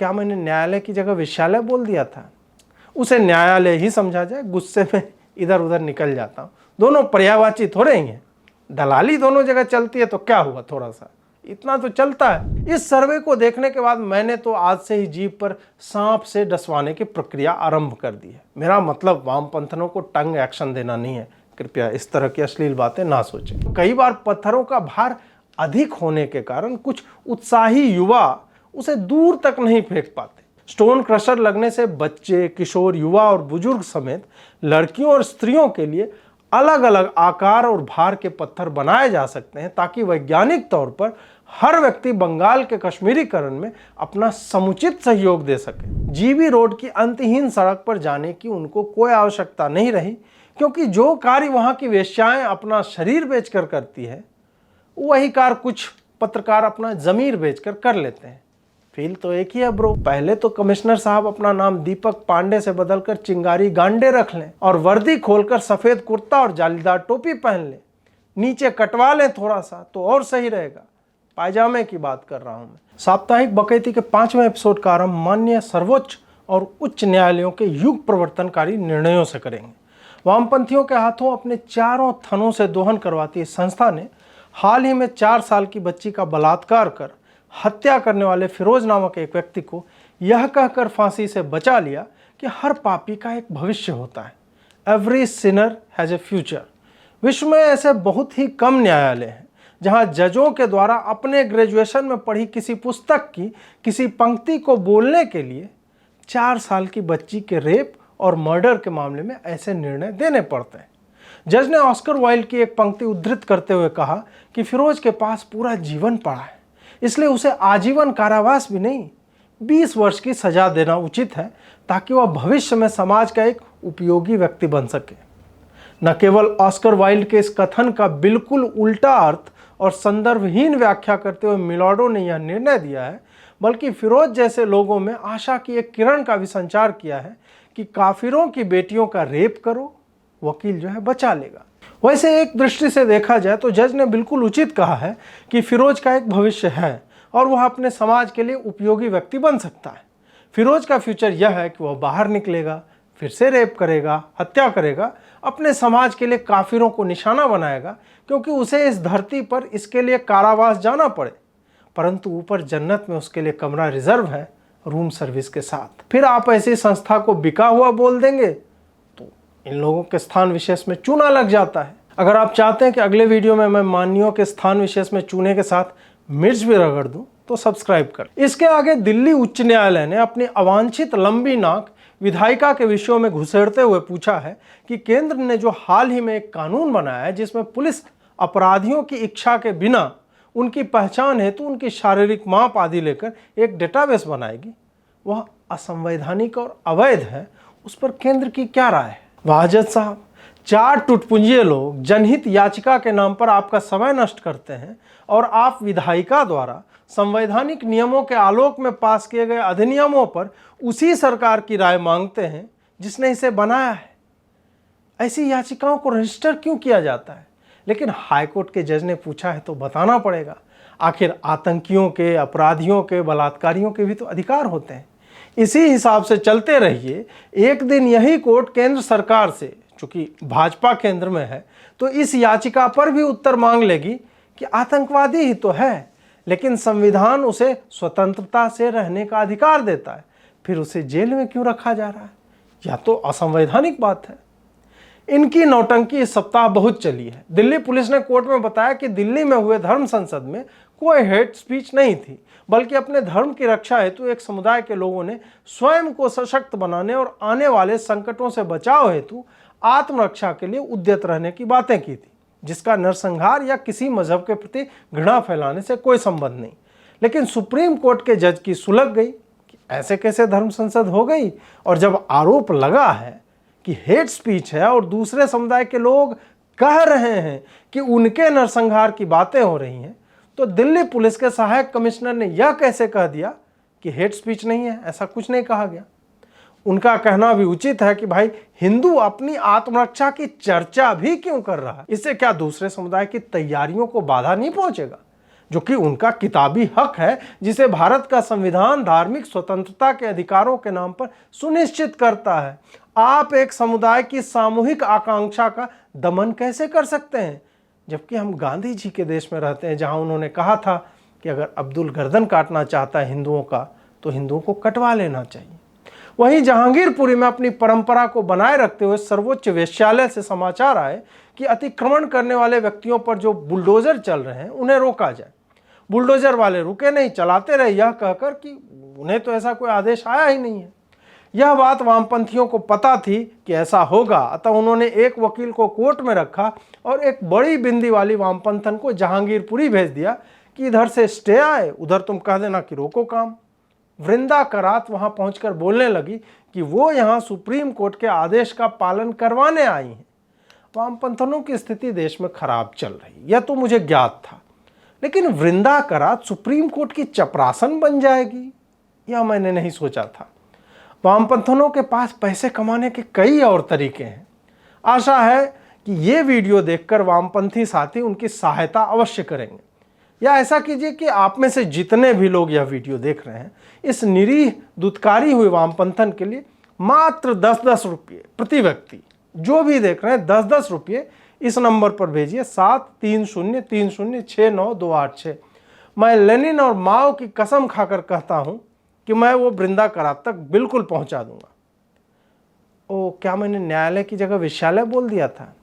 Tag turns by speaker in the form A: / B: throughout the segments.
A: क्या मैंने न्यायालय की जगह विश्यालय बोल दिया था? उसे न्यायालय ही समझा जाए, गुस्से में इधर उधर निकल जाता हूँ। दोनों पर्यायवाची थोड़े ही हैं, दलाली दोनों जगह चलती है तो क्या हुआ, थोड़ा सा इतना तो चलता है। इस सर्वे को देखने के बाद मैंने तो आज से ही जीभ पर सांप से डसवाने की प्रक्रिया आरंभ कर दी है। मेरा मतलब वामपंथनों को टंग एक्शन देना नहीं है, कृपया इस तरह की अश्लील बातें ना सोचें। कई बार पत्थरों का भार अधिक होने के कारण कुछ उत्साही युवा उसे दूर तक नहीं फेंक पाते। स्टोन क्रशर लगने से बच्चे, किशोर, युवा और बुजुर्ग समेत लड़कियों और स्त्रियों के लिए अलग अलग आकार और भार के पत्थर बनाए जा सकते हैं, ताकि वैज्ञानिक तौर पर हर व्यक्ति बंगाल के कश्मीरीकरण में अपना समुचित सहयोग दे सके। जीबी रोड की अंतहीन सड़क पर जाने की उनको कोई आवश्यकता नहीं रही, क्योंकि जो कार्य वहां की वेश्याएं अपना शरीर बेचकर करती है, वही कार्य कुछ पत्रकार अपना जमीर बेचकर कर लेते हैं। फील तो एक ही है ब्रो। पहले तो कमिश्नर साहब अपना नाम दीपक पांडे से बदलकर चिंगारी गांडे रख लें और वर्दी खोलकर सफेद कुर्ता और जालीदार टोपी पहन लें, नीचे कटवा लें थोड़ा सा तो और सही रहेगा। पायजामे की बात कर रहा हूं मैं। साप्ताहिक बकैती के 5वें एपिसोड का आरंभ माननीय सर्वोच्च और उच्च न्यायालयों के युग प्रवर्तनकारी निर्णयों से करेंगे। वामपंथियों के हाथों अपने चारों थनों से दोहन करवाती इस संस्था ने हाल ही में 4 साल की बच्ची का बलात्कार कर हत्या करने वाले फिरोज नामक एक व्यक्ति को यह कहकर फांसी से बचा लिया कि हर पापी का एक भविष्य होता है। Every Sinner has a future. विश्व में ऐसे बहुत ही कम न्यायालय हैं जहां जजों के द्वारा अपने ग्रेजुएशन में पढ़ी किसी पुस्तक की किसी पंक्ति को बोलने के लिए 4 साल की बच्ची के रेप और मर्डर के मामले में ऐसे निर्णय देने पड़ते हैं। जज ने ऑस्कर वाइल्ड की एक पंक्ति उद्धृत करते हुए कहा कि फिरोज के पास पूरा जीवन पड़ा है, इसलिए उसे आजीवन कारावास भी नहीं 20 वर्ष की सजा देना उचित है, ताकि वह भविष्य में समाज का एक उपयोगी व्यक्ति बन सके। न केवल ऑस्कर वाइल्ड के इस कथन का बिल्कुल उल्टा अर्थ और संदर्भहीन व्याख्या करते हुए मिलाडो ने यह निर्णय दिया है, बल्कि फिरोज जैसे लोगों में आशा की एक किरण का भी संचार किया है कि काफिरों की बेटियों का रेप करो, वकील जो है बचा लेगा। वैसे एक दृष्टि से देखा जाए तो जज ने बिल्कुल उचित कहा है कि फिरोज का एक भविष्य है और वह अपने समाज के लिए उपयोगी व्यक्ति बन सकता है। फिरोज का फ्यूचर यह है कि वह बाहर निकलेगा, फिर से रेप करेगा, हत्या करेगा, अपने समाज के लिए काफिरों को निशाना बनाएगा, क्योंकि उसे इस धरती पर इसके लिए कारावास जाना पड़े, परंतु ऊपर जन्नत में उसके लिए कमरा रिजर्व है रूम सर्विस के साथ। फिर आप ऐसी संस्था को बिका हुआ बोल देंगे तो इन लोगों के स्थान विशेष में चूना लग जाता है। अगर आप चाहते हैं कि अगले वीडियो में मैं माननीयों के स्थान विशेष में चूने के साथ मिर्च भी रगड़ दूं तो सब्सक्राइब कर। इसके आगे दिल्ली उच्च न्यायालय ने अपनी अवांछित लंबी नाक विधायिका के विषयों में घुसेड़ते हुए पूछा है कि केंद्र ने जो हाल ही में एक कानून बनाया है जिसमें पुलिस अपराधियों की इच्छा के बिना उनकी पहचान हेतु उनकी शारीरिक माप आदि लेकर एक डेटाबेस बनाएगी, वह असंवैधानिक और अवैध है, उस पर केंद्र की क्या राय है? वाह जज साहब, 4 टुटपुंजिये लोग जनहित याचिका के नाम पर आपका समय नष्ट करते हैं और आप विधायिका द्वारा संवैधानिक नियमों के आलोक में पास किए गए अधिनियमों पर उसी सरकार की राय मांगते हैं जिसने इसे बनाया है। ऐसी याचिकाओं को रजिस्टर क्यों किया जाता है? लेकिन हाईकोर्ट के जज ने पूछा है तो बताना पड़ेगा। आखिर आतंकियों के, अपराधियों के, बलात्कारियों के भी तो अधिकार होते हैं। इसी हिसाब से चलते रहिए, एक दिन यही कोर्ट केंद्र सरकार से, चूंकि भाजपा केंद्र में है, तो इस याचिका पर भी उत्तर मांग लेगी कि आतंकवादी ही तो है, लेकिन संविधान उसे स्वतंत्रता से रहने का अधिकार देता है, फिर उसे जेल में क्यों रखा जा रहा है? यह तो असंवैधानिक बात है। इनकी नौटंकी इस सप्ताह बहुत चली है। दिल्ली पुलिस ने कोर्ट में बताया कि दिल्ली में हुए धर्म संसद में कोई हेट स्पीच नहीं थी, बल्कि अपने धर्म की रक्षा हेतु एक समुदाय के लोगों ने स्वयं को सशक्त बनाने और आने वाले संकटों से बचाव हेतु आत्मरक्षा के लिए उद्यत रहने की बातें की थी, जिसका नरसंहार या किसी मजहब के प्रति घृणा फैलाने से कोई संबंध नहीं। लेकिन सुप्रीम कोर्ट के जज की सुलग गई कि ऐसे कैसे धर्म संसद हो गई, और जब आरोप लगा है कि हेट स्पीच है और दूसरे समुदाय के लोग कह रहे हैं कि उनके नरसंहार की बातें हो रही हैं, तो दिल्ली पुलिस के सहायक कमिश्नर ने यह कैसे कह दिया कि हेट स्पीच नहीं है? ऐसा कुछ नहीं कहा गया। उनका कहना भी उचित है कि भाई, हिंदू अपनी आत्मरक्षा की चर्चा भी क्यों कर रहा है? इससे क्या दूसरे समुदाय की तैयारियों को बाधा नहीं पहुंचेगा? जो कि उनका किताबी हक है, जिसे भारत का संविधान धार्मिक स्वतंत्रता के अधिकारों के नाम पर सुनिश्चित करता है। आप एक समुदाय की सामूहिक आकांक्षा का दमन कैसे कर सकते हैं, जबकि हम गांधी जी के देश में रहते हैं, जहां उन्होंने कहा था कि अगर अब्दुल गर्दन काटना चाहता है हिंदुओं का तो हिंदुओं को कटवा लेना चाहिए। वहीं जहांगीरपुरी में अपनी परंपरा को बनाए रखते हुए सर्वोच्च वेश्यालय से समाचार आए कि अतिक्रमण करने वाले व्यक्तियों पर जो बुलडोजर चल रहे हैं उन्हें रोका जाए। बुलडोजर वाले रुके नहीं, चलाते रहे, यह कहकर कि उन्हें तो ऐसा कोई आदेश आया ही नहीं है। यह बात वामपंथियों को पता थी कि ऐसा होगा, अतः उन्होंने एक वकील को कोर्ट में रखा और एक बड़ी बिंदी वाली वामपंथन को जहांगीरपुरी भेज दिया कि इधर से स्टे आए, उधर तुम कह देना कि रोको काम। वृंदा करात वहां पहुंचकर बोलने लगी कि वो यहां सुप्रीम कोर्ट के आदेश का पालन करवाने आई हैं। वामपंथनों की स्थिति देश में खराब चल रही, यह तो मुझे ज्ञात था, लेकिन वृंदा करात सुप्रीम कोर्ट की चपरासन बन जाएगी, यह मैंने नहीं सोचा था। वामपंथनों के पास पैसे कमाने के कई और तरीके हैं। आशा है कि ये वीडियो देखकर वामपंथी साथी उनकी सहायता अवश्य करेंगे, या ऐसा कीजिए कि आप में से जितने भी लोग यह वीडियो देख रहे हैं, इस निरीह दुत्कारी हुए वामपंथन के लिए मात्र 10-10 रुपये प्रति व्यक्ति, जो भी देख रहे हैं 10-10 रुपये इस नंबर पर भेजिए 7303069286। मैं लेनिन और माओ की कसम खाकर कहता हूं कि मैं वो वृंदा करात तक बिल्कुल पहुंचा दूंगा। ओ, क्या मैंने न्यायालय की जगह विश्यालय बोल दिया था?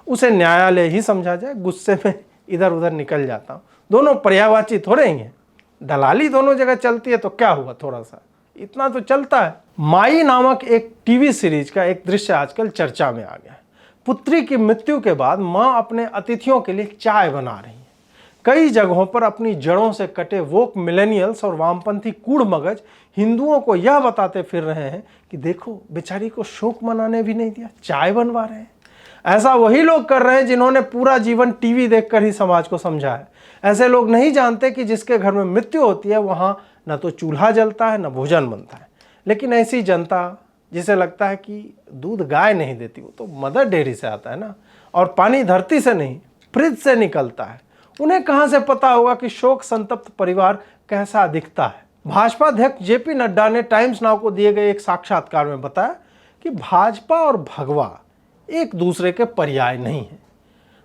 A: उसे न्यायालय ही समझा जाए। गुस्से में इधर उधर निकल जाता हूं। दोनों पर्यायवाची थोड़े ही हैं, दलाली दोनों जगह चलती है तो क्या हुआ, थोड़ा सा इतना तो चलता है। माई नामक एक टीवी सीरीज का एक दृश्य आजकल चर्चा में आ गया है। पुत्री की मृत्यु के बाद मां अपने अतिथियों के लिए चाय बना रही है। कई जगहों पर अपनी जड़ों से कटे वोक मिलेनियल्स और वामपंथी कूड़ मगज हिंदुओं को यह बताते फिर रहे हैं कि देखो बेचारी को शोक मनाने भी नहीं दिया, चाय बनवा रहे हैं। ऐसा वही लोग कर रहे हैं जिन्होंने पूरा जीवन टीवी देखकर ही समाज को समझा है। ऐसे लोग नहीं जानते कि जिसके घर में मृत्यु होती है वहां न तो चूल्हा जलता है न भोजन बनता है। लेकिन ऐसी जनता जिसे लगता है कि दूध गाय नहीं देती, वो तो मदर डेयरी से आता है ना, और पानी धरती से नहीं फ्रिज से निकलता है, उन्हें कहां से पता होगा कि शोक संतप्त परिवार कैसा दिखता है। भाजपा अध्यक्ष जेपी नड्डा ने टाइम्स नाउ को दिए गए एक साक्षात्कार में बताया कि भाजपा और भगवा एक दूसरे के पर्याय नहीं है।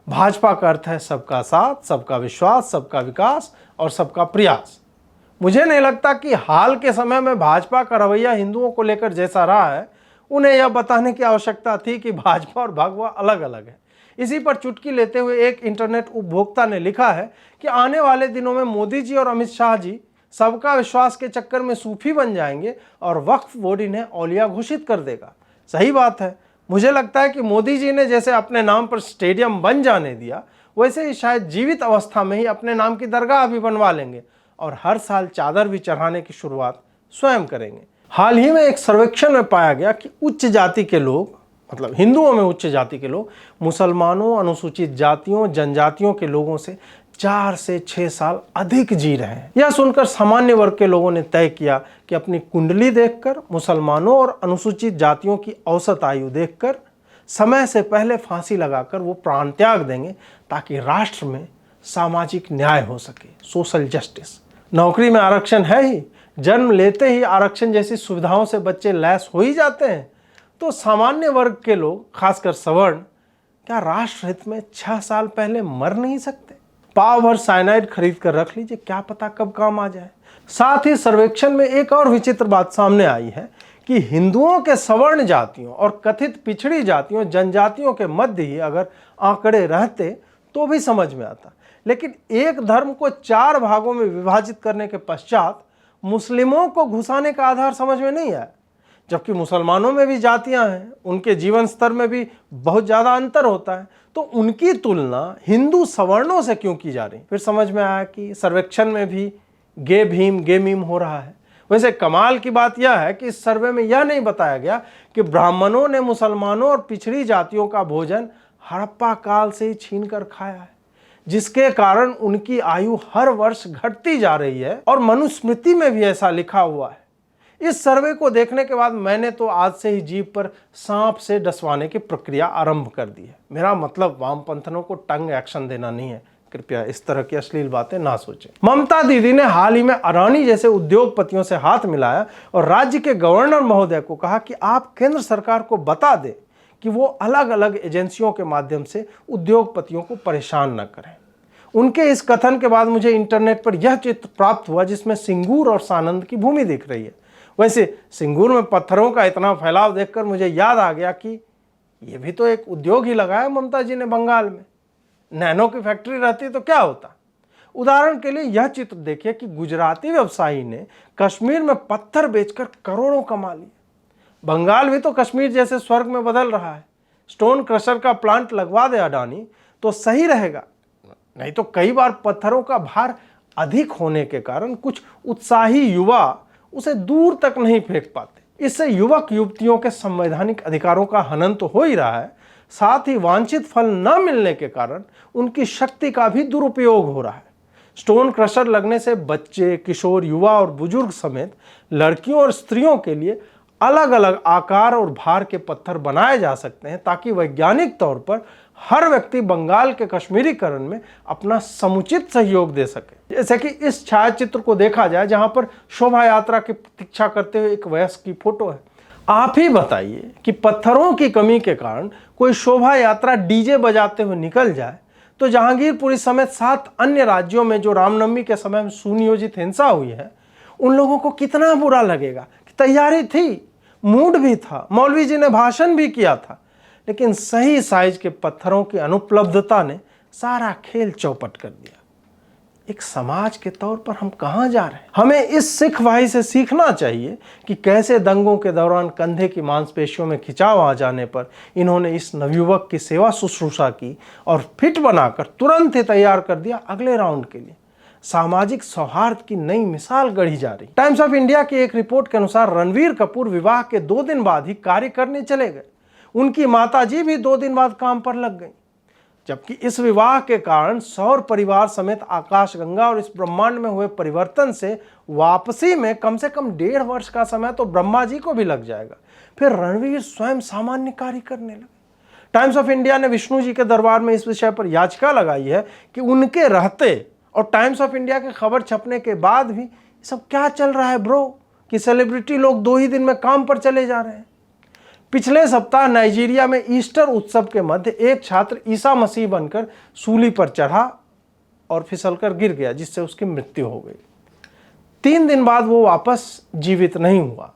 A: भाजपा का अर्थ है सबका साथ, सबका विश्वास, सबका विकास और सबका प्रयास। मुझे नहीं लगता कि हाल के समय में भाजपा का रवैया हिंदुओं को लेकर जैसा रहा है, उन्हें यह बताने की आवश्यकता थी कि भाजपा और भगवा अलग अलग है। इसी पर चुटकी लेते हुए एक इंटरनेट उपभोक्ता ने लिखा है कि आने वाले दिनों में मोदी जी और अमित शाह जी सबका विश्वास के चक्कर में सूफी बन जाएंगे और वक्फ बोर्ड इन्हें औलिया घोषित कर देगा। सही बात है। मुझे लगता है कि मोदी जी ने जैसे अपने नाम पर स्टेडियम बन जाने दिया, वैसे ही शायद जीवित अवस्था में ही अपने नाम की दरगाह भी बनवा लेंगे और हर साल चादर भी चढ़ाने की शुरुआत स्वयं करेंगे। हाल ही में एक सर्वेक्षण में पाया गया कि उच्च जाति के लोग, मतलब हिंदुओं में उच्च जाति के लोग, मुसलमानों, अनुसूचित जातियों, जनजातियों के लोगों से 4 से 6 साल अधिक जी रहे हैं। यह सुनकर सामान्य वर्ग के लोगों ने तय किया कि अपनी कुंडली देखकर, मुसलमानों और अनुसूचित जातियों की औसत आयु देखकर समय से पहले फांसी लगाकर वो प्राण त्याग देंगे, ताकि राष्ट्र में सामाजिक न्याय हो सके, सोशल जस्टिस। नौकरी में आरक्षण है ही, जन्म लेते ही आरक्षण जैसी सुविधाओं से बच्चे लैस हो ही जाते हैं, तो सामान्य वर्ग के लोग, खासकर सवर्ण, क्या राष्ट्र हित में 6 साल पहले मर नहीं सकते? पाव भर साइनाइड खरीद कर रख लीजिए, क्या पता कब काम आ जाए। साथ ही सर्वेक्षण में एक और विचित्र बात सामने आई है कि हिंदुओं के सवर्ण जातियों और कथित पिछड़ी जातियों, जनजातियों के मध्य ही अगर आंकड़े रहते तो भी समझ में आता, लेकिन एक धर्म को 4 भागों में विभाजित करने के पश्चात मुस्लिमों को घुसाने का आधार समझ में नहीं आया। जबकि मुसलमानों में भी जातियां हैं, उनके जीवन स्तर में भी बहुत ज़्यादा अंतर होता है, तो उनकी तुलना हिंदू सवर्णों से क्यों की जा रही? फिर समझ में आया कि सर्वेक्षण में भी गे भीम गे मीम हो रहा है। वैसे कमाल की बात यह है कि इस सर्वे में यह नहीं बताया गया कि ब्राह्मणों ने मुसलमानों और पिछड़ी जातियों का भोजन हड़प्पा काल से ही छीन कर खाया है, जिसके कारण उनकी आयु हर वर्ष घटती जा रही है और मनुस्मृति में भी ऐसा लिखा हुआ है। इस सर्वे को देखने के बाद मैंने तो आज से ही जीभ पर सांप से डसवाने की प्रक्रिया आरंभ कर दी है। मेरा मतलब वामपंथनों को टंग एक्शन देना नहीं है, कृपया इस तरह की अश्लील बातें ना सोचें। ममता दीदी ने हाल ही में अडानी जैसे उद्योगपतियों से हाथ मिलाया और राज्य के गवर्नर महोदय को कहा कि आप केंद्र सरकार को बता दें कि वो अलग अलग एजेंसियों के माध्यम से उद्योगपतियों को परेशान न करें। उनके इस कथन के बाद मुझे इंटरनेट पर यह चित्र प्राप्त हुआ जिसमें सिंगूर और सानंद की भूमि दिख रही है। वैसे सिंगूर में पत्थरों का इतना फैलाव देखकर मुझे याद आ गया कि ये भी तो एक उद्योग ही लगाया ममता जी ने बंगाल में। नैनो की फैक्ट्री रहती तो क्या होता। उदाहरण के लिए यह चित्र देखिए कि गुजराती व्यवसायी ने कश्मीर में पत्थर बेचकर करोड़ों कमा लिए। बंगाल भी तो कश्मीर जैसे स्वर्ग में बदल रहा है। स्टोन क्रशर का प्लांट लगवा दे अडानी तो सही रहेगा, नहीं तो कई बार पत्थरों का भार अधिक होने के कारण कुछ उत्साही युवा उसे दूर तक नहीं फेंक पाते। इससे युवक युवतियों के संवैधानिक अधिकारों का हनन तो हो ही रहा है, साथ ही वांछित फल न मिलने के कारण उनकी शक्ति का भी दुरुपयोग हो रहा है। स्टोन क्रशर लगने से बच्चे, किशोर, युवा और बुजुर्ग समेत लड़कियों और स्त्रियों के लिए अलग अलग आकार और भार के पत्थर बनाए जा सकते हैं ताकि वैज्ञानिक तौर पर हर व्यक्ति बंगाल के कश्मीरीकरण में अपना समुचित सहयोग दे सके। जैसे कि इस छायाचित्र को देखा जाए जहां पर शोभा यात्रा की प्रतीक्षा करते हुए एक वयस्क की फोटो है। आप ही बताइए कि पत्थरों की कमी के कारण कोई शोभा यात्रा डीजे बजाते हुए निकल जाए तो जहांगीरपुरी समेत 7 अन्य राज्यों में जो रामनवमी के समय में सुनियोजित हिंसा हुई है उन लोगों को कितना बुरा लगेगा कि तैयारी थी, मूड भी था, मौलवी जी ने भाषण भी किया था, लेकिन सही साइज के पत्थरों की अनुपलब्धता ने सारा खेल चौपट कर दिया। एक समाज के तौर पर हम कहां जा रहे हैं? हमें इस सिख भाई से सीखना चाहिए कि कैसे दंगों के दौरान कंधे की मांसपेशियों में खिंचाव आ जाने पर इन्होंने इस नवयुवक की सेवा शुश्रूषा की और फिट बनाकर तुरंत ही तैयार कर दिया अगले राउंड के लिए। सामाजिक सौहार्द की नई मिसाल गढ़ी जा रही। टाइम्स ऑफ इंडिया की एक रिपोर्ट के अनुसार रणवीर कपूर विवाह के 2 दिन बाद ही कार्य करने चले गए। उनकी माताजी भी 2 दिन बाद काम पर लग गई। जबकि इस विवाह के कारण सौर परिवार समेत आकाशगंगा और इस ब्रह्मांड में हुए परिवर्तन से वापसी में कम से कम 1.5 वर्ष का समय तो ब्रह्मा जी को भी लग जाएगा। फिर रणवीर स्वयं सामान्य कार्य करने लगे। टाइम्स ऑफ इंडिया ने विष्णु जी के दरबार में इस विषय पर याचिका लगाई है कि उनके रहते और टाइम्स ऑफ इंडिया के खबर छपने के बाद भी सब क्या चल रहा है ब्रो, कि सेलिब्रिटी लोग 2 ही दिन में काम पर चले जा रहे हैं। पिछले सप्ताह नाइजीरिया में ईस्टर उत्सव के मध्य एक छात्र ईसा मसीह बनकर सूली पर चढ़ा और फिसलकर गिर गया, जिससे उसकी मृत्यु हो गई। 3 दिन बाद वो वापस जीवित नहीं हुआ,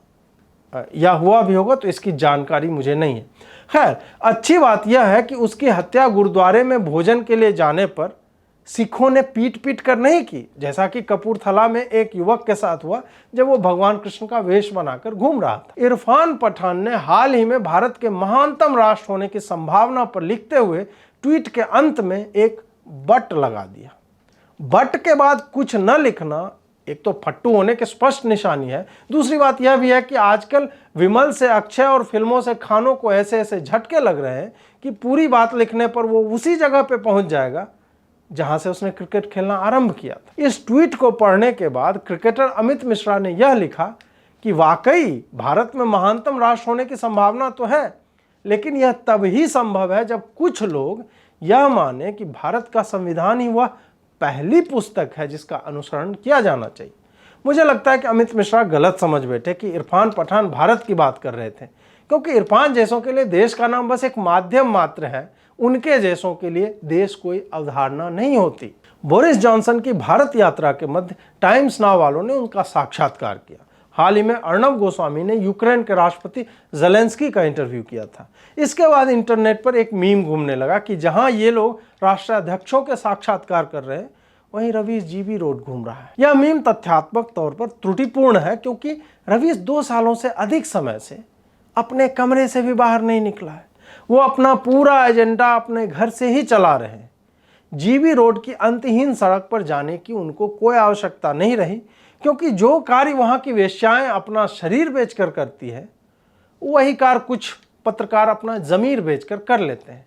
A: या हुआ भी होगा तो इसकी जानकारी मुझे नहीं है। खैर, अच्छी बात यह है कि उसकी हत्या गुरुद्वारे में भोजन के लिए जाने पर सिखों ने पीट पीट कर नहीं की, जैसा कि कपूरथला में एक युवक के साथ हुआ जब वो भगवान कृष्ण का वेश बनाकर घूम रहा था। इरफान पठान ने हाल ही में भारत के महानतम राष्ट्र होने की संभावना पर लिखते हुए ट्वीट के अंत में एक बट लगा दिया। बट के बाद कुछ न लिखना एक तो फट्टू होने की स्पष्ट निशानी है। दूसरी बात यह भी है कि आजकल विमल से अक्षय और फिल्मों से खानों को ऐसे ऐसे झटके लग रहे हैं कि पूरी बात लिखने पर वो उसी जगह पे पहुंच जाएगा जहां से उसने क्रिकेट खेलना आरंभ किया था। इस ट्वीट को पढ़ने के बाद क्रिकेटर अमित मिश्रा ने यह लिखा कि वाकई भारत में महानतम राष्ट्र होने की संभावना तो है, लेकिन यह तब ही संभव है जब कुछ लोग यह माने कि भारत का संविधान ही वह पहली पुस्तक है जिसका अनुसरण किया जाना चाहिए। मुझे लगता है कि अमित मिश्रा गलत समझ बैठे कि इरफान पठान भारत की बात कर रहे थे, क्योंकि इरफान जैसों के लिए देश का नाम बस एक माध्यम मात्र है। उनके जैसों के लिए देश कोई अवधारणा नहीं होती। बोरिस जॉनसन की भारत यात्रा के मध्य टाइम्स नाउ वालों ने उनका साक्षात्कार किया। हाल ही में अर्णब गोस्वामी ने यूक्रेन के राष्ट्रपति ज़ेलेंस्की का इंटरव्यू किया था। इसके बाद इंटरनेट पर एक मीम घूमने लगा कि जहां ये लोग राष्ट्राध्यक्षों के साक्षात्कार कर रहे हैं, वहीं रवीश जीबी रोड घूम रहा है। यह मीम तथ्यात्मक तौर पर त्रुटिपूर्ण है, क्योंकि रवीश 2 सालों से अधिक समय से अपने कमरे से भी बाहर नहीं निकला है। वो अपना पूरा एजेंडा अपने घर से ही चला रहे हैं। जीबी रोड की अंतहीन सड़क पर जाने की उनको कोई आवश्यकता नहीं रही, क्योंकि जो कार्य वहां की वेश्याएं अपना शरीर बेचकर करती है, वही कार्य कुछ पत्रकार अपना जमीर बेचकर कर लेते हैं।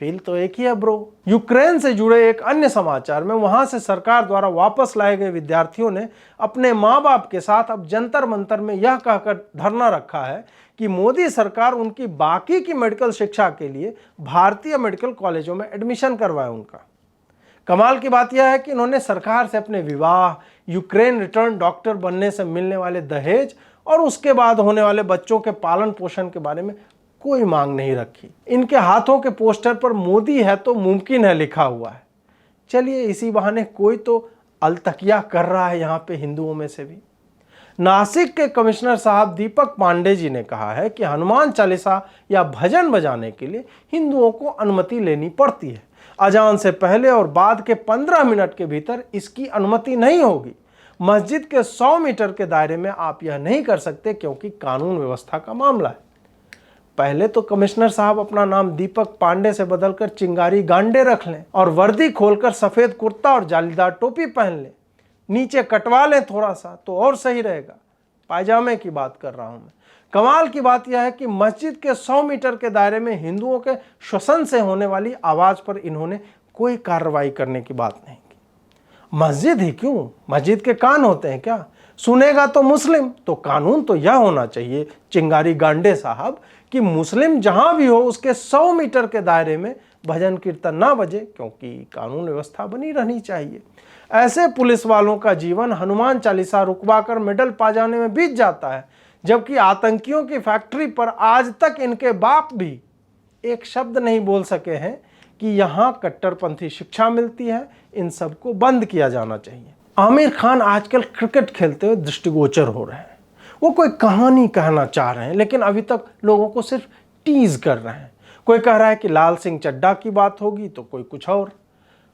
A: फील तो एक ही है ब्रो। यूक्रेन से जुड़े एक अन्य समाचार में वहां से सरकार द्वारा वापस लाए गए विद्यार्थियों ने अपने माँ बाप के साथ अब जंतर मंतर में यह कहकर धरना रखा है कि मोदी सरकार उनकी बाकी की मेडिकल शिक्षा के लिए भारतीय मेडिकल कॉलेजों में एडमिशन करवाए उनका। कमाल की बात यह है कि इन्होंने सरकार से अपने विवाह, यूक्रेन रिटर्न डॉक्टर बनने से मिलने वाले दहेज और उसके बाद होने वाले बच्चों के पालन पोषण के बारे में कोई मांग नहीं रखी। इनके हाथों के पोस्टर पर मोदी है तो मुमकिन है लिखा हुआ है। चलिए इसी बहाने कोई तो अलतकिया कर रहा है यहाँ पे हिंदुओं में से भी। नासिक के कमिश्नर साहब दीपक पांडे जी ने कहा है कि हनुमान चालीसा या भजन बजाने के लिए हिंदुओं को अनुमति लेनी पड़ती है। अजान से पहले और बाद के 15 मिनट के भीतर इसकी अनुमति नहीं होगी। मस्जिद के 100 मीटर के दायरे में आप यह नहीं कर सकते क्योंकि कानून व्यवस्था का मामला है। पहले तो कमिश्नर साहब अपना नाम दीपक पांडे से बदलकर चिंगारी गांडे रख लें और वर्दी खोलकर सफेद कुर्ता और जालीदार टोपी पहन लें, नीचे कटवा लें थोड़ा सा तो और सही रहेगा। पायजामे की बात कर रहा हूं मैं। कमाल की बात यह है कि मस्जिद के 100 मीटर के दायरे में हिंदुओं के श्वसन से होने वाली आवाज पर इन्होंने कोई कार्रवाई करने की बात नहीं की। मस्जिद ही क्यों, मस्जिद के कान होते हैं क्या? सुनेगा तो मुस्लिम, तो कानून तो यह होना चाहिए चिंगारी गांडे साहब कि मुस्लिम जहां भी हो उसके 100 मीटर के दायरे में भजन कीर्तन ना बजे, क्योंकि कानून व्यवस्था बनी रहनी चाहिए। ऐसे पुलिस वालों का जीवन हनुमान चालीसा रुकवाकर मेडल पा जाने में बीत जाता है, जबकि आतंकियों की फैक्ट्री पर आज तक इनके बाप भी एक शब्द नहीं बोल सके हैं कि यहाँ कट्टरपंथी शिक्षा मिलती है, इन सबको बंद किया जाना चाहिए। आमिर खान आजकल क्रिकेट खेलते हुए दृष्टिगोचर हो रहे हैं। वो कोई कहानी कहना चाह रहे हैं लेकिन अभी तक लोगों को सिर्फ टीज कर रहे हैं। कोई कह रहा है कि लाल सिंह चड्ढा की बात होगी तो कोई कुछ और।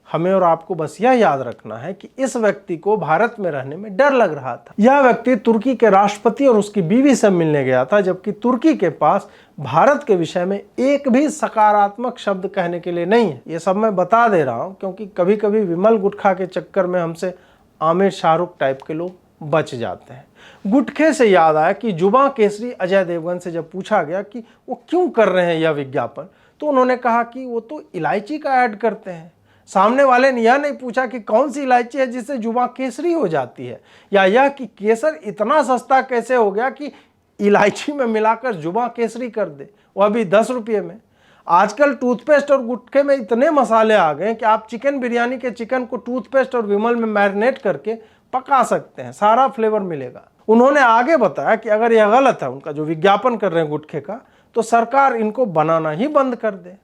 A: हमें और आपको बस यह याद रखना है कि इस व्यक्ति को भारत में रहने में डर लग रहा था। यह व्यक्ति तुर्की के राष्ट्रपति और उसकी बीवी से मिलने गया था, जबकि तुर्की के पास भारत के विषय में एक भी सकारात्मक शब्द कहने के लिए नहीं है। ये सब मैं बता दे रहा हूँ क्योंकि कभी कभी विमल गुटखा के चक्कर में हमसे आमिर शाहरुख टाइप के लोग बच जाते हैं। गुटखे से याद आया कि जुबा केसरी अजय देवगन से जब पूछा गया कि वो क्यों कर रहे हैं यह विज्ञापन, तो उन्होंने कहा कि वो तो इलायची का ऐड करते हैं। सामने वाले ने यह नहीं पूछा कि कौन सी इलायची है जिससे जुबा केसरी हो जाती है, या यह कि केसर इतना सस्ता कैसे हो गया कि इलायची में मिलाकर जुबा केसरी कर दे, वह भी 10 रुपये में। आजकल टूथपेस्ट और गुटखे में इतने मसाले आ गए कि आप चिकन बिरयानी के चिकन को टूथपेस्ट और विमल में मैरिनेट करके पका सकते हैं, सारा फ्लेवर मिलेगा। उन्होंने आगे बताया कि अगर यह गलत है उनका जो विज्ञापन कर रहे हैं गुटखे का, तो सरकार इनको बनाना ही बंद कर दे।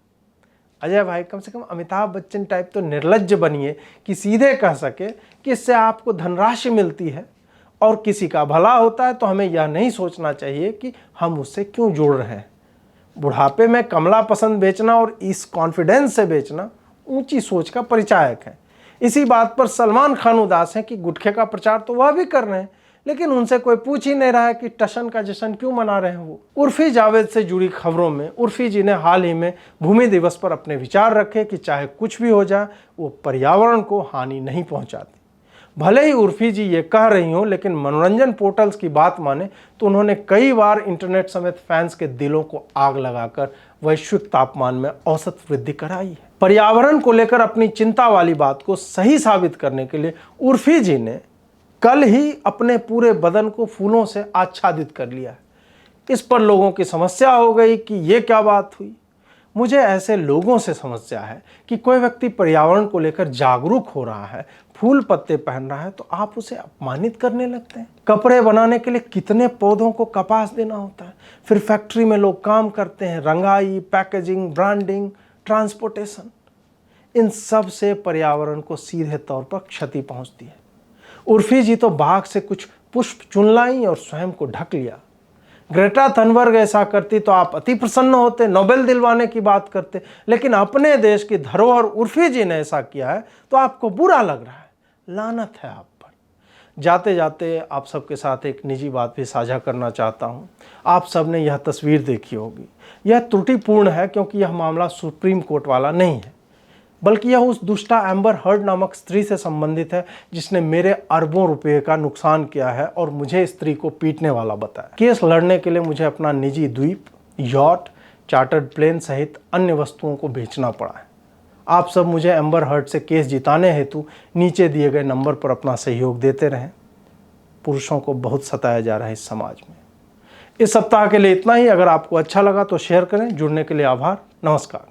A: अजय भाई, कम से कम अमिताभ बच्चन टाइप तो निर्लज्ज बनिए कि सीधे कह सके कि इससे आपको धनराशि मिलती है और किसी का भला होता है, तो हमें यह नहीं सोचना चाहिए कि हम उससे क्यों जुड़ रहे हैं। बुढ़ापे में कमला पसंद बेचना और इस कॉन्फिडेंस से बेचना ऊंची सोच का परिचायक है। इसी बात पर सलमान खान उदास हैं कि गुटखे का प्रचार तो वह भी कर रहे हैं, लेकिन उनसे कोई पूछ ही नहीं रहा है कि टशन का जश्न क्यों मना रहे हैं वो। उर्फी जावेद से जुड़ी खबरों में उर्फी जी ने हाल ही में भूमि दिवस पर अपने विचार रखे कि चाहे कुछ भी हो जाए वो पर्यावरण को हानि नहीं पहुंचाती। भले ही उर्फी जी ये कह रही हों, लेकिन मनोरंजन पोर्टल्स की बात माने तो उन्होंने कई बार इंटरनेट समेत फैंस के दिलों को आग लगाकर वैश्विक तापमान में औसत वृद्धि कराई है। पर्यावरण को लेकर अपनी चिंता वाली बात को सही साबित करने के लिए उर्फी जी ने कल ही अपने पूरे बदन को फूलों से आच्छादित कर लिया है। इस पर लोगों की समस्या हो गई कि ये क्या बात हुई। मुझे ऐसे लोगों से समस्या है कि कोई व्यक्ति पर्यावरण को लेकर जागरूक हो रहा है, फूल पत्ते पहन रहा है, तो आप उसे अपमानित करने लगते हैं। कपड़े बनाने के लिए कितने पौधों को कपास देना होता है, फिर फैक्ट्री में लोग काम करते हैं, रंगाई, पैकेजिंग, ब्रांडिंग, ट्रांसपोर्टेशन, इन सब से पर्यावरण को सीधे तौर पर क्षति पहुंचती है। उर्फी जी तो बाग से कुछ पुष्प चुन लाई और स्वयं को ढक लिया। ग्रेटा थनबर्ग ऐसा करती तो आप अति प्रसन्न होते, नोबेल दिलवाने की बात करते, लेकिन अपने देश की धरोहर उर्फी जी ने ऐसा किया है तो आपको बुरा लग रहा है। लानत है आप पर। जाते जाते आप सबके साथ एक निजी बात भी साझा करना चाहता हूं। आप सब ने यह तस्वीर देखी होगी। यह त्रुटिपूर्ण है क्योंकि यह मामला सुप्रीम कोर्ट वाला नहीं है, बल्कि यह उस दुष्टा एम्बर हर्ड नामक स्त्री से संबंधित है जिसने मेरे अरबों रुपए का नुकसान किया है और मुझे स्त्री को पीटने वाला बताया। केस लड़ने के लिए मुझे अपना निजी द्वीप, यॉट, चार्टर्ड प्लेन सहित अन्य वस्तुओं को बेचना पड़ा है। आप सब मुझे एम्बर हर्ड से केस जिताने हेतु नीचे दिए गए नंबर पर अपना सहयोग देते रहें। पुरुषों को बहुत सताया जा रहा है इस समाज में। इस सप्ताह के लिए इतना ही। अगर आपको अच्छा लगा तो शेयर करें। जुड़ने के लिए आभार। नमस्कार।